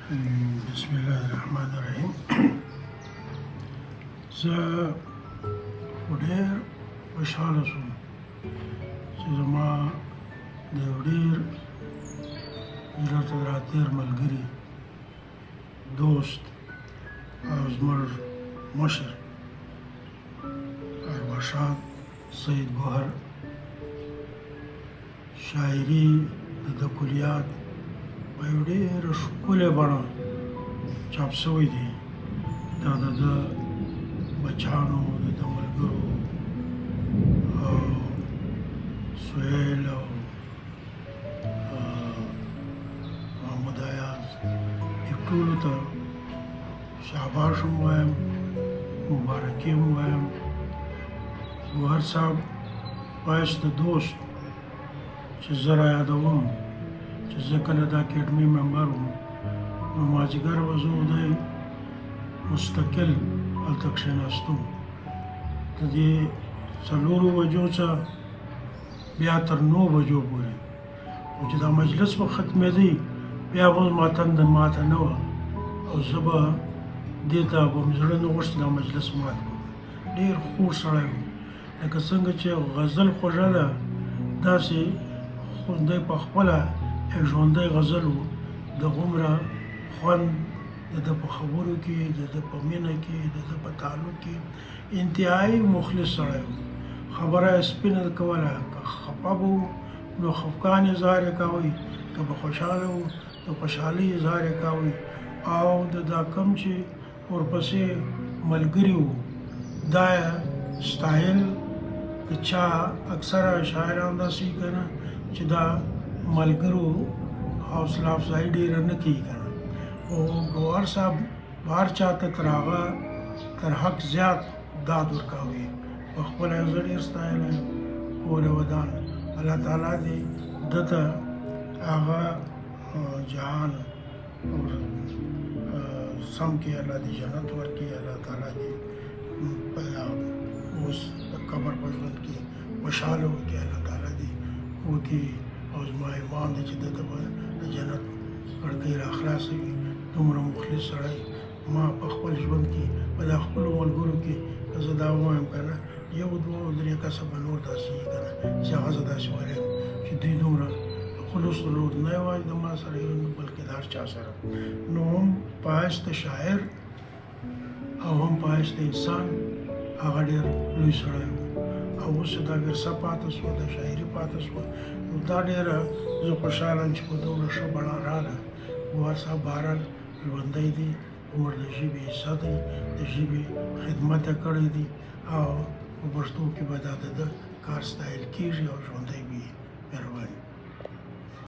بسم الله الرحمن الرحیم. زه ډېر خوشحاله شوم چې زما د یو ډېر زړه ته راتېر ملګري، دوست او زموږ مشر ارواښاد سعید ګوهر شاعري د کلیات په یو ډېره ښکلې بڼه چاپ شوی دی. دا د ده بچیانو، د ده ملګرو او سهیل او محمد ایاز دې ټولو ته شاباش هم وایم، مبارکي هم وایم. ګوهر صاحب بایست دوست چې زه را یادوم چې زه کله د اکیډمي ممبر وم، نو مازدیګر به زه دی مستقل هلته کښېناستم د دې 4 بجو څخه بیا تر 9 بجو پورې، او چې دا مجلس به ختمېدی بیا به زما تنده ماته نه وه، او زه به دې ته به مې زړه نه غوښت دا مجلس مات کړم. ډېر خوږ سړی و، لکه څنګه چې غزل خوږه ده داسې خو دی په خپله یک ژوندی غزل و. د هغومره خوند د ده په خبرو کې، د ده په مینه کې، د ده په تعلق کې انتهایي مخلص سړی و. خبره یې سپینه کوله، که خفه به و نو خفګان اظهار یې کوئ، که به خوشحاله و د خوشحالۍ اظهار یې کوئ. او د دا کم چې ورپسې ملګري وو دا یې ستایل. د چا اکثره شاعران داسې وي که نه چې دا ملګرو حوصله افزایي ډېره نه کوي که نه، خو ګوهر صاحب هر چا ته تر هغه تر حق زیات داد ورکوي. په خپله یې زه ډېر ستایلی یم. کور یې ودان، الله تعالی دې ده ته هغه جهان سم کړي، الله دې جنت ورکړي، الله تعالی دې اوس د قبر په ژوند کې خوشحاله وکړي، الله تعالی دې وکړي. او زما ایمان دی چې ده ته به د جنت کړکۍ راخلاصه وي. دومره مخلص سړی ما په خپل ژوند کې په دا خپلو ملګرو کې که زه دا ووایم که نه 1 2 3 کسه به نور داسې وي که نه چې هغه زه داسې وایم چې دوی دومره خلوص درلود، نه یوازې د ما سره یو بلکې د هر چا سره. نو هم پایست شاعر او هم پایست انسان هغه ډېر لوی سړی و. او اوس دا ورثه پاتې شوه، د شاعري پاتې شوه. نو دا ډېره زه خوشحاله یم چې په دومره ښه بڼه راغله. ګوهر صاحب بهرحال ژوندی دی، عمر د ژبې عزت دی، د ژبې خدمت یې کړی دی، او په پښتو کې به دا د ده کار ستایل کېږي او ژوندی وي. مهرباني.